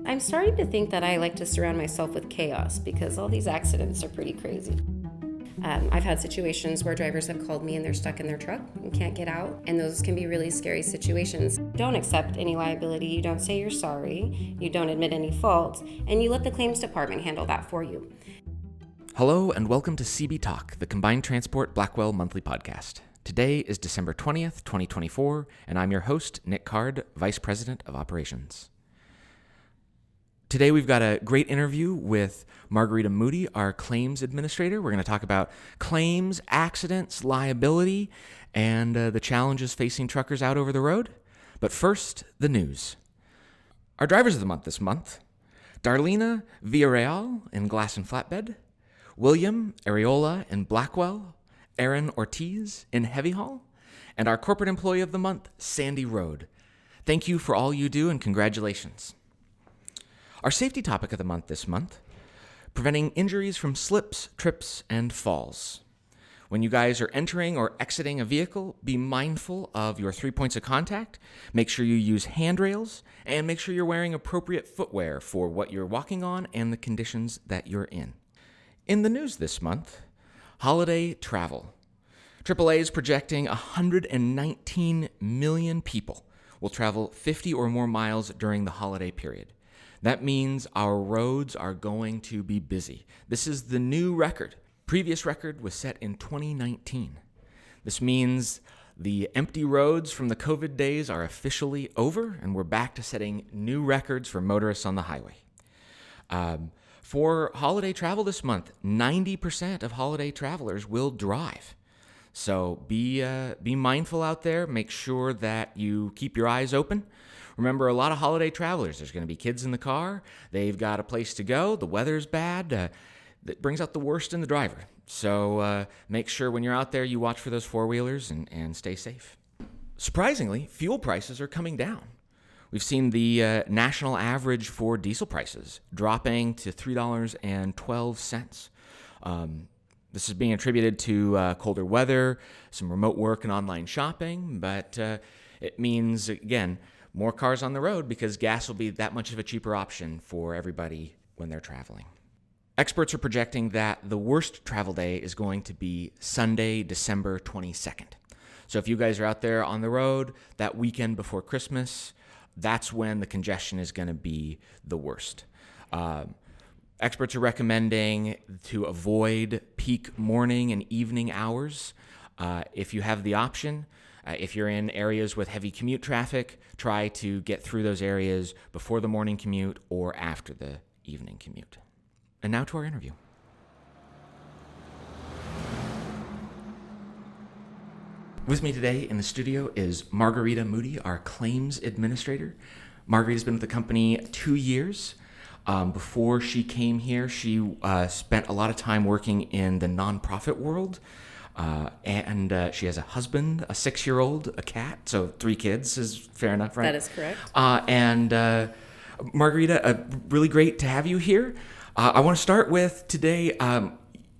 I'm starting to think that I like to surround myself with chaos because all these accidents are pretty crazy. I've had situations where drivers have called me and they're stuck in their truck and can't get out, and those can be really scary situations. You don't accept any liability, you don't say you're sorry, you don't admit any fault, and you let the claims department handle that for you. Hello and welcome to CB Talk, the Combined Transport Blackwell monthly podcast. Today is December 20th, 2024, and I'm your host, Nick Card, Vice President of Operations. Today we've got a great interview with Margarita Moody, our claims administrator. We're going to talk about claims, accidents, liability, and the challenges facing truckers out over the road. But first, the news. Our drivers of the month this month: Darlena Villarreal in Glass and Flatbed, William Areola in Blackwell, Aaron Ortiz in Heavy Haul, and our corporate employee of the month, Sandy Road. Thank you for all you do and congratulations. Our safety topic of the month this month: preventing injuries from slips, trips, and falls. When you guys are entering or exiting a vehicle, be mindful of your 3 points of contact. Make sure you use handrails, and make sure you're wearing appropriate footwear for what you're walking on and the conditions that you're in. In the news this month, holiday travel. AAA is projecting 119 million people will travel 50 or more miles during the holiday period. That means our roads are going to be busy. This is the new record. Previous record was set in 2019. This means the empty roads from the COVID days are officially over, and we're back to setting new records for motorists on the highway. For holiday travel this month, 90% of holiday travelers will drive. So be mindful out there. Make sure that you keep your eyes open. Remember, a lot of holiday travelers, there's going to be kids in the car. They've got a place to go. The weather's bad. That brings out the worst in the driver. So make sure when you're out there, you watch for those four-wheelers and stay safe. Surprisingly, fuel prices are coming down. We've seen the national average for diesel prices dropping to $3.12. This is being attributed to colder weather, some remote work and online shopping, but it means, again, more cars on the road because gas will be that much of a cheaper option for everybody when they're traveling. Experts are projecting that the worst travel day is going to be Sunday, December 22nd. So if you guys are out there on the road that weekend before Christmas, that's when the congestion is going to be the worst. Experts are recommending to avoid peak morning and evening hours. If you have the option, if you're in areas with heavy commute traffic, try to get through those areas before the morning commute or after the evening commute. And now to our interview. With me today in the studio is Margarita Moody, our claims administrator. Margarita's been with the company 2 years. Before she came here, she spent a lot of time working in the nonprofit world. And she has a husband, a 6-year-old, a cat, so 3 kids is fair enough, right? That is correct. Margarita, really great to have you here. I want to start with today,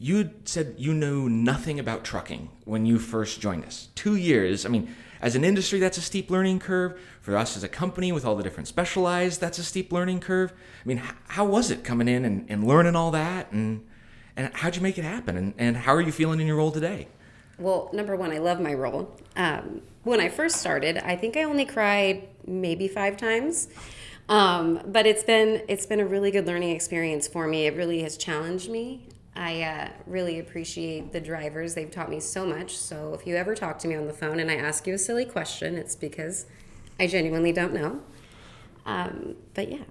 you said you knew nothing about trucking when you first joined us. 2 years, I mean, as an industry, that's a steep learning curve. For us as a company with all the different specialized, that's a steep learning curve. I mean, how was it coming in and learning all that, and how'd you make it happen? And how are you feeling in your role today? Well, number one, I love my role. When I first started, I think I only cried maybe 5 times. But it's been a really good learning experience for me. It really has challenged me. I really appreciate the drivers. They've taught me so much. So if you ever talk to me on the phone and I ask you a silly question, it's because I genuinely don't know. But yeah.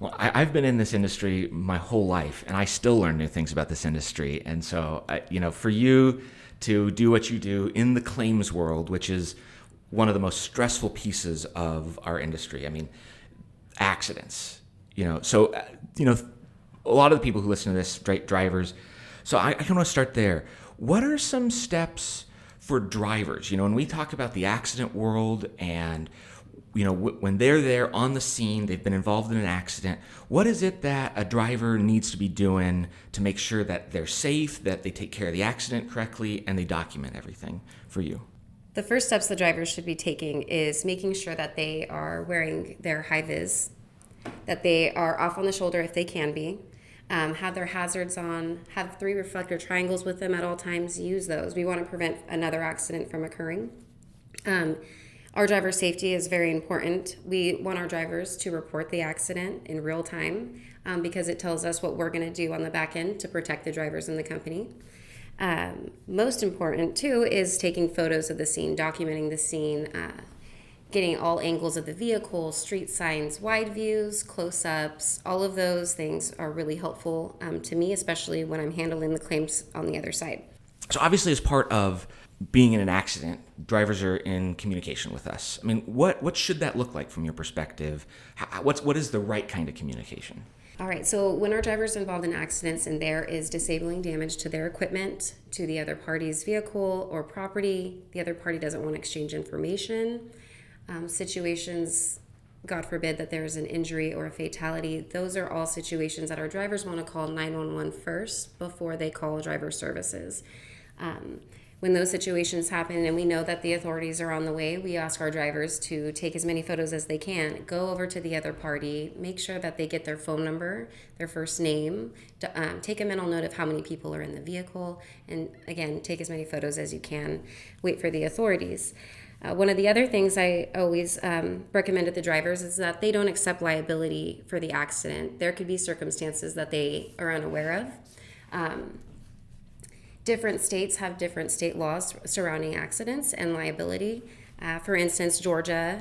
Well, I've been in this industry my whole life, and I still learn new things about this industry. And so, for you to do what you do in the claims world, which is one of the most stressful pieces of our industry. I mean, accidents, a lot of the people who listen to this, drivers. So I kind of want to start there. What are some steps for drivers? When we talk about the accident world and when they're there on the scene, they've been involved in an accident, what is it that a driver needs to be doing to make sure that they're safe, that they take care of the accident correctly, and they document everything for you? The first steps the drivers should be taking is making sure that they are wearing their high-vis that they are off on the shoulder if they can be, have their hazards on, have 3 reflector triangles with them at all times. Use those. We want to prevent another accident from occurring. Our driver safety is very important. We want our drivers to report the accident in real time because it tells us what we're going to do on the back end to protect the drivers and the company. Most important, too, is taking photos of the scene, documenting the scene, getting all angles of the vehicle, street signs, wide views, close-ups. All of those things are really helpful to me, especially when I'm handling the claims on the other side. So obviously, as part of being in an accident, drivers are in communication with us. I mean, what should that look like from your perspective? What is the right kind of communication? All right, so when our driver's involved in accidents and there is disabling damage to their equipment, to the other party's vehicle or property, the other party doesn't want to exchange information, situations, God forbid that there's an injury or a fatality, those are all situations that our drivers want to call 911 first before they call driver services. When those situations happen and we know that the authorities are on the way, we ask our drivers to take as many photos as they can, go over to the other party, make sure that they get their phone number, their first name, take a mental note of how many people are in the vehicle, and again, take as many photos as you can, wait for the authorities. One of the other things I always recommend to the drivers is that they don't accept liability for the accident. There could be circumstances that they are unaware of. Different states have different state laws surrounding accidents and liability. For instance, Georgia,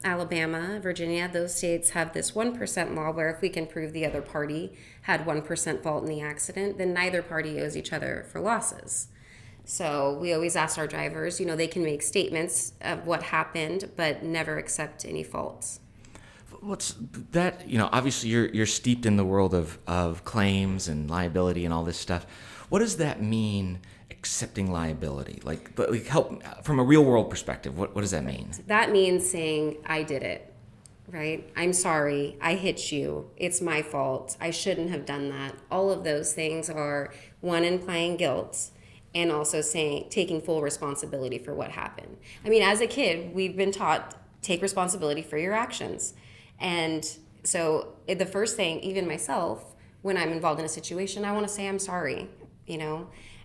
Alabama, Virginia, those states have this 1% law where if we can prove the other party had 1% fault in the accident, then neither party owes each other for losses. So we always ask our drivers, they can make statements of what happened, but never accept any faults. What's that? Obviously you're steeped in the world of claims and liability and all this stuff. What does that mean, accepting liability? Like help from a real world perspective. What does that mean? That means saying, I did it, right? I'm sorry. I hit you. It's my fault. I shouldn't have done that. All of those things are, one, implying guilt, and also taking full responsibility for what happened. I mean, as a kid, we've been taught, take responsibility for your actions. And so the first thing, even myself, when I'm involved in a situation, I want to say I'm sorry,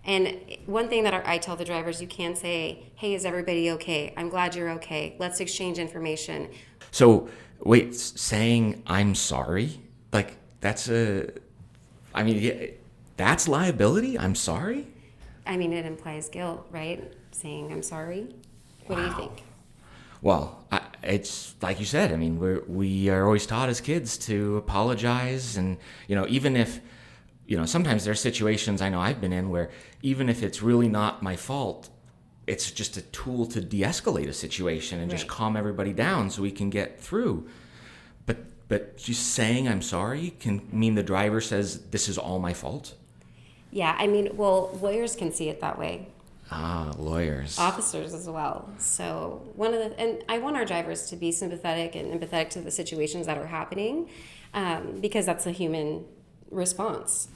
And one thing that I tell the drivers, you can say, hey, is everybody okay? I'm glad you're okay. Let's exchange information. So wait, saying I'm sorry? That's liability? I'm sorry? I mean, it implies guilt, right? Saying I'm sorry. What do you think? Well, it's like you said. I mean, we are always taught as kids to apologize, and even if sometimes there are situations I know I've been in where even if it's really not my fault, it's just a tool to de-escalate a situation and just calm everybody down so we can get through. But just saying I'm sorry can mean the driver says this is all my fault. Yeah, I mean, well, lawyers can see it that way. Lawyers. Officers as well. So and I want our drivers to be sympathetic and empathetic to the situations that are happening because that's a human response.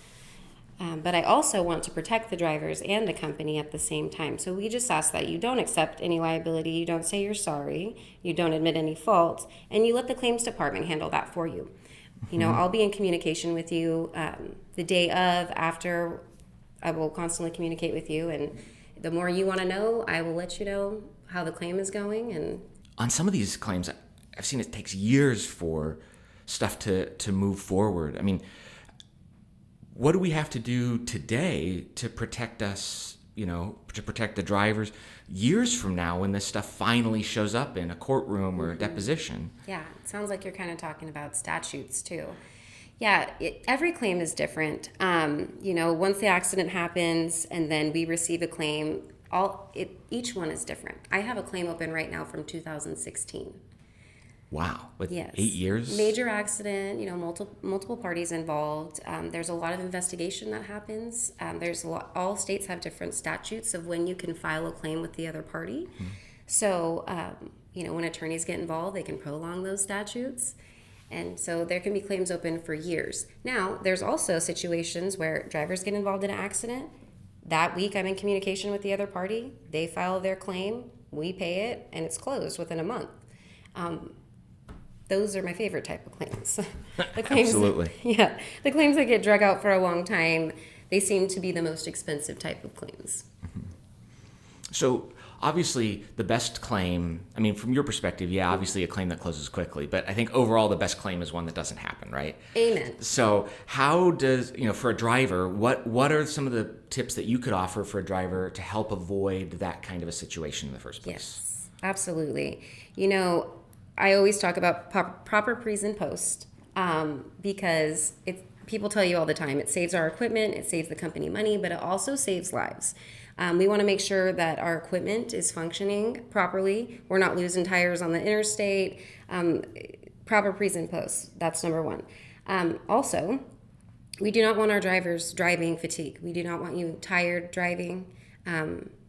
But I also want to protect the drivers and the company at the same time. So we just ask that you don't accept any liability, you don't say you're sorry, you don't admit any fault, and you let the claims department handle that for you. I'll be in communication with you the day of, after. I will constantly communicate with you, and the more you want to know, I will let you know how the claim is going. And on some of these claims, I've seen it takes years for stuff to move forward. I mean, what do we have to do today to protect us, to protect the drivers years from now when this stuff finally shows up in a courtroom or a deposition? Yeah, it sounds like you're kind of talking about statutes too. Yeah, every claim is different. Once the accident happens and then we receive a claim, each one is different. I have a claim open right now from 2016. Wow, yes. 8 years? Major accident, multiple parties involved. There's a lot of investigation that happens. All states have different statutes of when you can file a claim with the other party. Mm-hmm. So, when attorneys get involved, they can prolong those statutes. And so there can be claims open for years. Now, there's also situations where drivers get involved in an accident. That week, I'm in communication with the other party. They file their claim, we pay it, and it's closed within a month. those are my favorite type of claims. The claims, Absolutely. yeah, the claims that get drug out for a long time, they seem to be the most expensive type of claims. So obviously the best claim, I mean, from your perspective, yeah, obviously a claim that closes quickly, but I think overall the best claim is one that doesn't happen, right? Amen. So how does, for a driver, what are some of the tips that you could offer for a driver to help avoid that kind of a situation in the first place? Yes, absolutely. I always talk about proper pre and post because people tell you all the time, it saves our equipment, it saves the company money, but it also saves lives. We want to make sure that our equipment is functioning properly. We're not losing tires on the interstate. Proper pre and post, that's number one. Also, we do not want our drivers driving fatigue. We do not want you tired driving.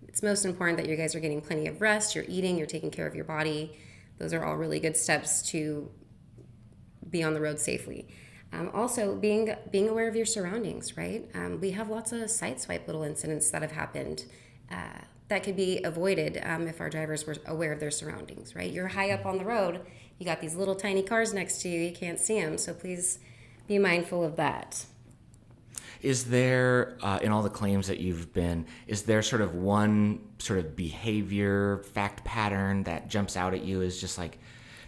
It's most important that you guys are getting plenty of rest, you're eating, you're taking care of your body. Those are all really good steps to be on the road safely. Also, being aware of your surroundings, right? We have lots of sideswipe little incidents that have happened that could be avoided if our drivers were aware of their surroundings, right? You're high up on the road, you got these little tiny cars next to you, you can't see them, so please be mindful of that. Is there, in all the claims that you've been, is there sort of one sort of behavior, fact pattern that jumps out at you as just like,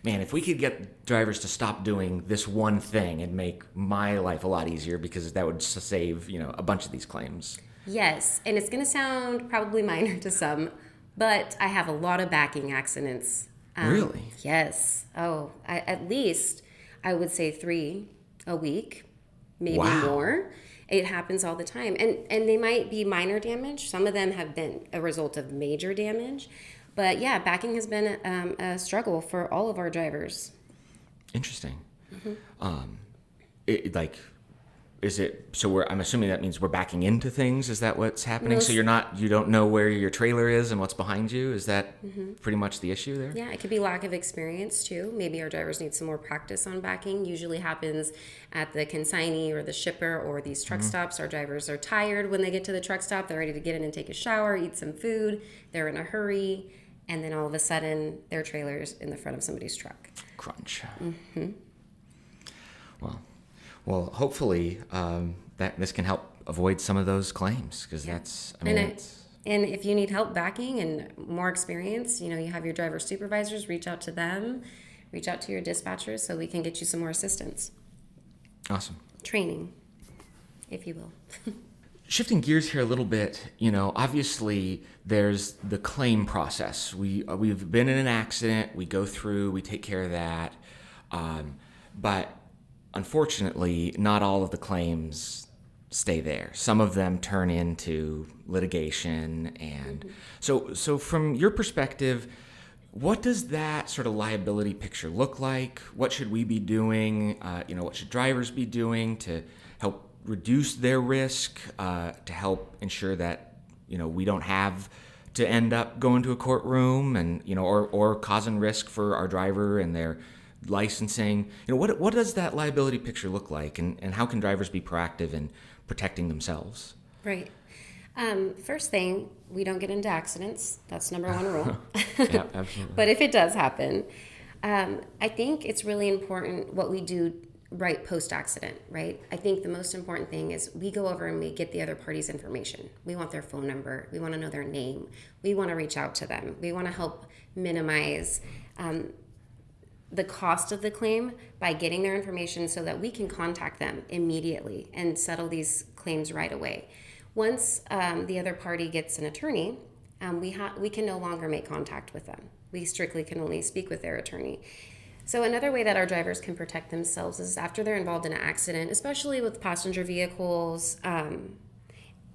man, if we could get drivers to stop doing this one thing and make my life a lot easier, because that would save, a bunch of these claims? Yes, and it's going to sound probably minor to some, but I have a lot of backing accidents. Really? Yes. At least I would say 3 a week, maybe Wow. more. It happens all the time. And they might be minor damage. Some of them have been a result of major damage. But yeah, backing has been a struggle for all of our drivers. Interesting. Mm-hmm. I'm assuming that means we're backing into things. Is that what's happening? Most- So you don't know where your trailer is and what's behind you. Is that pretty much the issue there? Yeah, it could be lack of experience too. Maybe our drivers need some more practice on backing. Usually happens at the consignee or the shipper or these truck stops. Our drivers are tired when they get to the truck stop. They're ready to get in and take a shower, eat some food. They're in a hurry. And then all of a sudden, their trailer's in the front of somebody's truck. Crunch. Well, hopefully that this can help avoid some of those claims, because And if you need help backing and more experience, you have your driver supervisors, reach out to them, reach out to your dispatchers so we can get you some more assistance. Awesome. Training, if you will. Shifting gears here a little bit, obviously there's the claim process. We've been in an accident, we go through, we take care of that, but unfortunately, not all of the claims stay there. Some of them turn into litigation, and so from your perspective, what does that sort of liability picture look like? What should we be doing? What should drivers be doing to help reduce their risk, to help ensure that we don't have to end up going to a courtroom and or causing risk for our driver and their licensing? What does that liability picture look like, and how can drivers be proactive in protecting themselves? Right. First thing, we don't get into accidents. That's number one rule. Yeah, absolutely. But if it does happen, I think it's really important what we do right post-accident, right? I think the most important thing is we go over and we get the other party's information. We want their phone number. We want to know their name. We want to reach out to them. We want to help minimize the cost of the claim by getting their information so that we can contact them immediately and settle these claims right away. Once the other party gets an attorney, we can no longer make contact with them. We strictly can only speak with their attorney. So another way that our drivers can protect themselves is after they're involved in an accident, especially with passenger vehicles,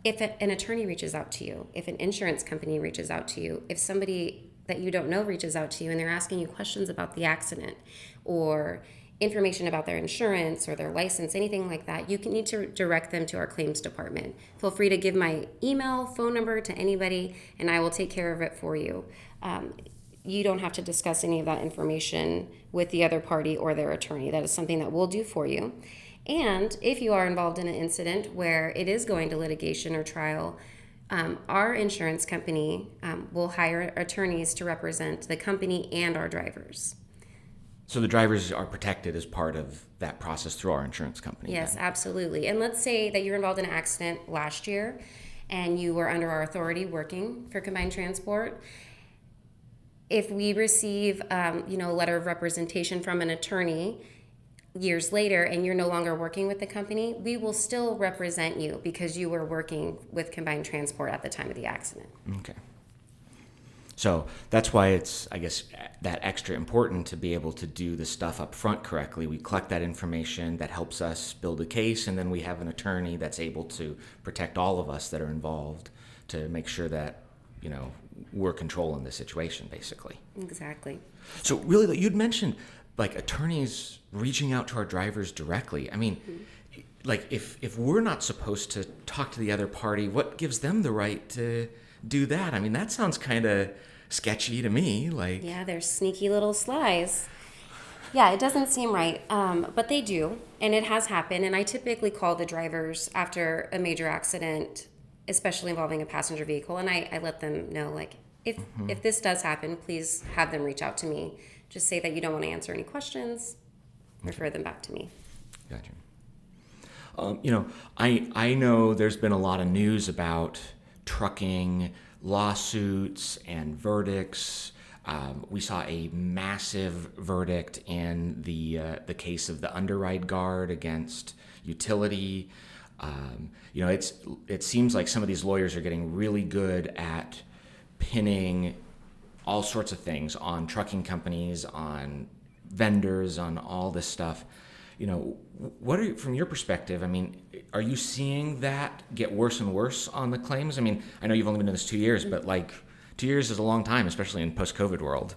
if an attorney reaches out to you, if an insurance company reaches out to you, if somebody that you don't know reaches out to you and they're asking you questions about the accident or information about their insurance or their license, anything like that, you need to direct them to our claims department. Feel free to give my email, phone number to anybody, and I will take care of it for you. You don't have to discuss any of that information with the other party or their attorney. That is something that we'll do for you. And if you are involved in an incident where it is going to litigation or trial, our insurance company will hire attorneys to represent the company and our drivers. So the drivers are protected as part of that process through our insurance company. Yes, then. absolutely. And let's say that you were involved in an accident last year and you were under our authority working for Combined Transport. If we receive, a letter of representation from an attorney years later and you're no longer working with the company, we will still represent you because you were working with Combined Transport at the time of the accident. Okay. So that's why it's, I guess, that extra important to be able to do the stuff up front correctly. We collect that information that helps us build a case, and then we have an attorney that's able to protect all of us that are involved to make sure that, we're controlling the situation, basically. Exactly. So really, you'd mentioned like attorneys reaching out to our drivers directly. I mean, like if we're not supposed to talk to the other party, what gives them the right to do that? I mean, that sounds kind of sketchy to me. Like, Yeah, they're sneaky little slies. Yeah, it doesn't seem right, but they do, and it has happened. And I typically call the drivers after a major accident, especially involving a passenger vehicle, and I let them know, like, if this does happen, please have them reach out to me. Just say that you don't want to answer any questions, refer them back to me. gotcha. I know there's been a lot of news about trucking lawsuits and verdicts. We saw a massive verdict in the case of the underride guard against utility. It seems like some of these lawyers are getting really good at pinning all sorts of things on trucking companies, on vendors, on all this stuff. From your perspective, I mean, are you seeing that get worse and worse on the claims? I mean, I know you've only been in this 2 years, but like 2 years is a long time, especially in post-COVID world.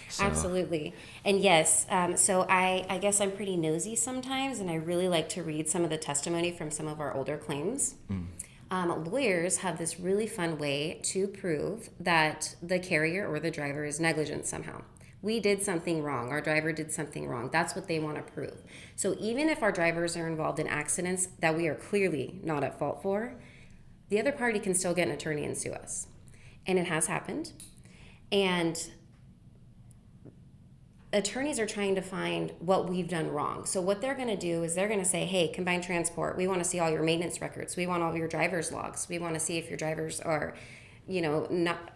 So. Absolutely. And yes, so I guess I'm pretty nosy sometimes, and I really like to read some of the testimony from some of our older claims. Lawyers have this really fun way to prove that the carrier or the driver is negligent somehow. We did something wrong. Our driver did something wrong. That's what they want to prove. So even if our drivers are involved in accidents that we are clearly not at fault for, the other party can still get an attorney and sue us. And it has happened. And attorneys are trying to find what we've done wrong. So what they're going to do is they're going to say, hey, Combined Transport, we want to see all your maintenance records. We want all of your driver's logs. We want to see if your drivers are, not...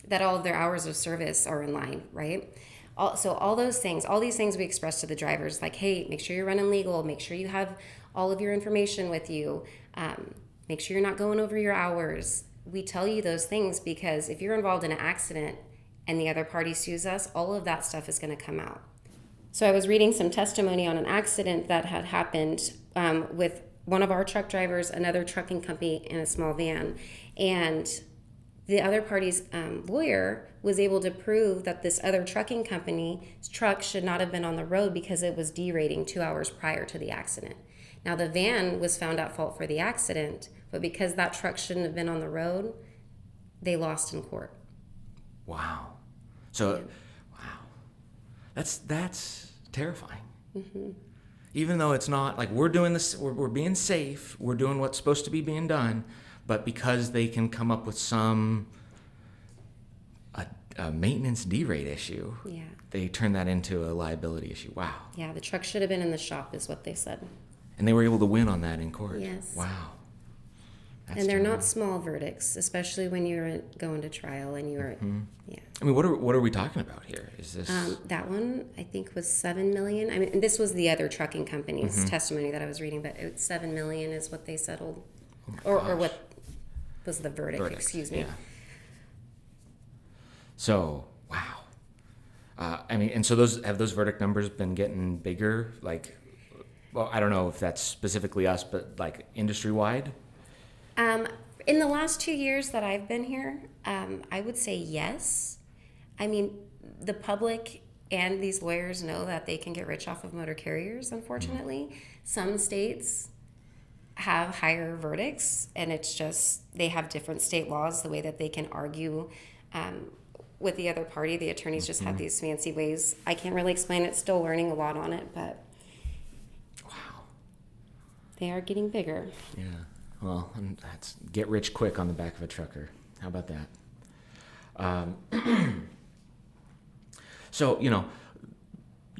that all of their hours of service are in line, right? So all these things we express to the drivers, like, hey, make sure you're running legal, make sure you have all of your information with you, make sure you're not going over your hours. We tell you those things because if you're involved in an accident and the other party sues us, all of that stuff is going to come out. So I was reading some testimony on an accident that had happened with one of our truck drivers, another trucking company in a small van, and the other party's lawyer was able to prove that this other trucking company's truck should not have been on the road because it was derating 2 hours prior to the accident. Now, the van was found at fault for the accident, but because that truck shouldn't have been on the road, they lost in court. Wow. So, yeah. Wow. That's terrifying. Mm-hmm. Even though it's not like we're doing this, we're being safe, we're doing what's supposed to be being done, but because they can come up with some a maintenance derate issue, yeah, they turn that into a liability issue. Wow. Yeah, the truck should have been in the shop is what they said. And they were able to win on that in court. Yes. Wow. And they're not small verdicts, especially when you're going to trial and you're, yeah. I mean, what are we talking about here? Is this that one? I think was $7 million. I mean, this was the other trucking company's testimony that I was reading, but $7 million is what they settled, or what was the verdict? Excuse me. Yeah. So wow. I mean, and so those verdict numbers been getting bigger? Like, well, I don't know if that's specifically us, but like industry wide. In the last 2 years that I've been here, I would say yes. I mean, the public and these lawyers know that they can get rich off of motor carriers, unfortunately. Some states have higher verdicts, and it's just they have different state laws, the way that they can argue with the other party. The attorneys just have these fancy ways. I can't really explain it, still learning a lot on it, but wow, they are getting bigger. Yeah. Well, that's get rich quick on the back of a trucker. How about that? So,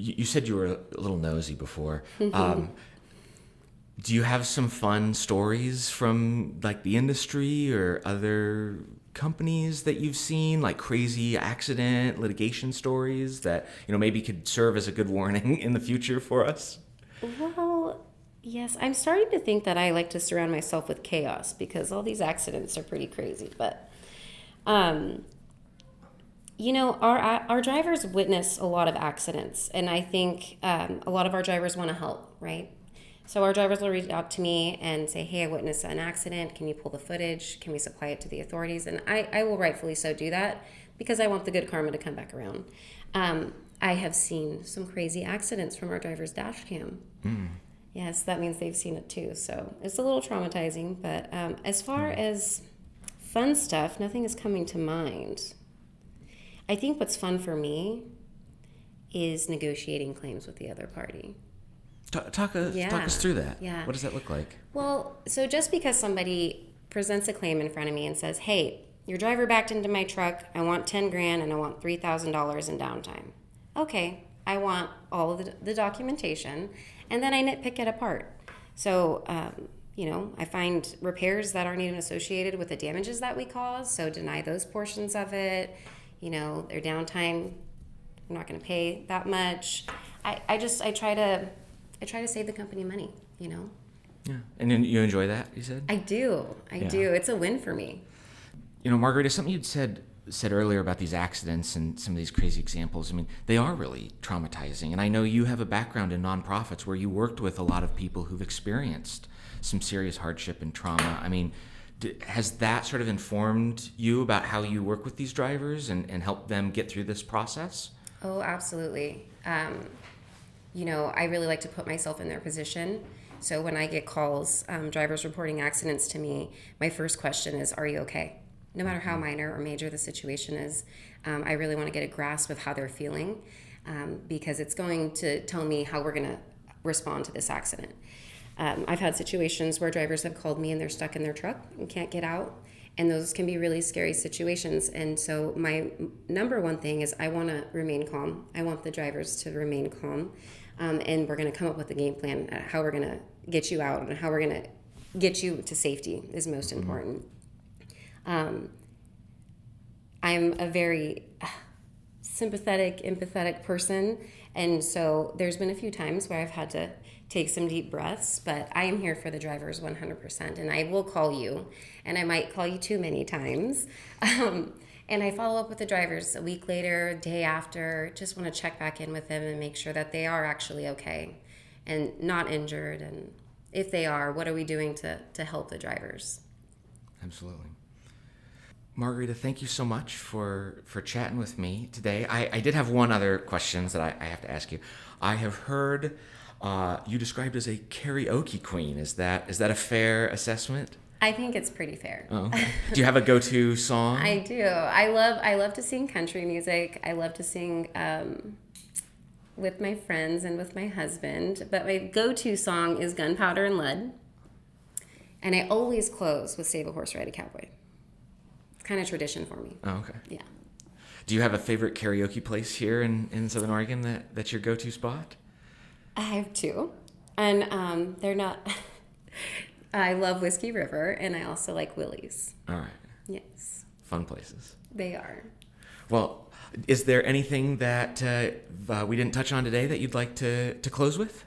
you said you were a little nosy before. Do you have some fun stories from like the industry or other companies that you've seen, like crazy accident litigation stories that, maybe could serve as a good warning in the future for us? Well, yes, I'm starting to think that I like to surround myself with chaos because all these accidents are pretty crazy. But, our drivers witness a lot of accidents, and I think a lot of our drivers want to help, right? So our drivers will reach out to me and say, hey, I witnessed an accident. Can you pull the footage? Can we supply it to the authorities? And I will rightfully so do that because I want the good karma to come back around. I have seen some crazy accidents from our driver's dash cam. Yes, that means they've seen it too. So it's a little traumatizing. But as far as fun stuff, nothing is coming to mind. I think what's fun for me is negotiating claims with the other party. Talk us through that. Yeah. What does that look like? Well, so just because somebody presents a claim in front of me and says, hey, your driver backed into my truck, I want 10 grand and I want $3,000 in downtime. Okay, I want all of the documentation, and then I nitpick it apart. So, I find repairs that aren't even associated with the damages that we cause, so deny those portions of it. Their downtime, I'm not going to pay that much. I try to save the company money, Yeah. And then you enjoy that, you said? I do. I do. It's a win for me. Margarita, something you'd said earlier about these accidents and some of these crazy examples, I mean, they are really traumatizing. And I know you have a background in nonprofits where you worked with a lot of people who've experienced some serious hardship and trauma. I mean, has that sort of informed you about how you work with these drivers and help them get through this process? Oh, absolutely. I really like to put myself in their position. So when I get calls, drivers reporting accidents to me, my first question is, are you okay? No matter how minor or major the situation is, I really want to get a grasp of how they're feeling because it's going to tell me how we're going to respond to this accident. I've had situations where drivers have called me and they're stuck in their truck and can't get out. And those can be really scary situations. And so my number one thing is I want to remain calm. I want the drivers to remain calm. And we're going to come up with a game plan at how we're going to get you out and how we're going to get you to safety is most important. I'm a very sympathetic, empathetic person. And so there's been a few times where I've had to take some deep breaths, but I am here for the drivers 100%. And I will call you, and I might call you too many times. And I follow up with the drivers a week later, day after, just want to check back in with them and make sure that they are actually okay and not injured. And if they are, what are we doing to help the drivers? Absolutely. Margarita, thank you so much for chatting with me today. I did have one other question that I have to ask you. I have heard you described as a karaoke queen. Is that a fair assessment? I think it's pretty fair. Oh, okay. Do you have a go-to song? I do. I love to sing country music. I love to sing with my friends and with my husband. But my go-to song is Gunpowder and Lead. And I always close with Save a Horse, Ride a Cowboy. It's kind of tradition for me. Oh, okay. Yeah. Do you have a favorite karaoke place here in Southern Oregon that's your go-to spot? I have two. And they're not... I love Whiskey River, and I also like Willie's. All right. Yes. Fun places. They are. Well, is there anything that we didn't touch on today that you'd like to close with?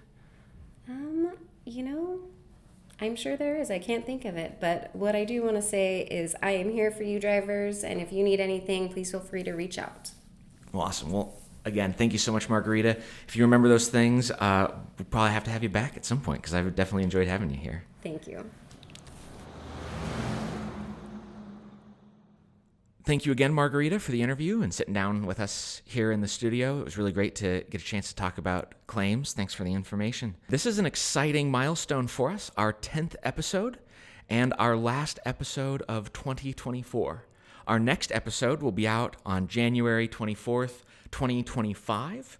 I'm sure there is. I can't think of it. But what I do want to say is I am here for you drivers, and if you need anything, please feel free to reach out. Well, awesome. Well, again, thank you so much, Margarita. If you remember those things, we'll probably have to have you back at some point because I've definitely enjoyed having you here. Thank you. Thank you again, Margarita, for the interview and sitting down with us here in the studio. It was really great to get a chance to talk about claims. Thanks for the information. This is an exciting milestone for us, our 10th episode and our last episode of 2024. Our next episode will be out on January 24th, 2025.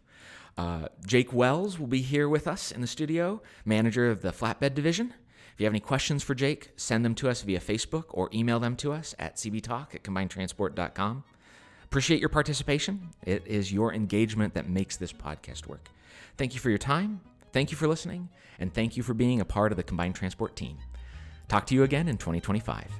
Jake Wells will be here with us in the studio, manager of the flatbed division. If you have any questions for Jake, send them to us via Facebook or email them to us at cbtalk@combinedtransport.com. Appreciate your participation. It is your engagement that makes this podcast work. Thank you for your time. Thank you for listening. And thank you for being a part of the Combined Transport team. Talk to you again in 2025.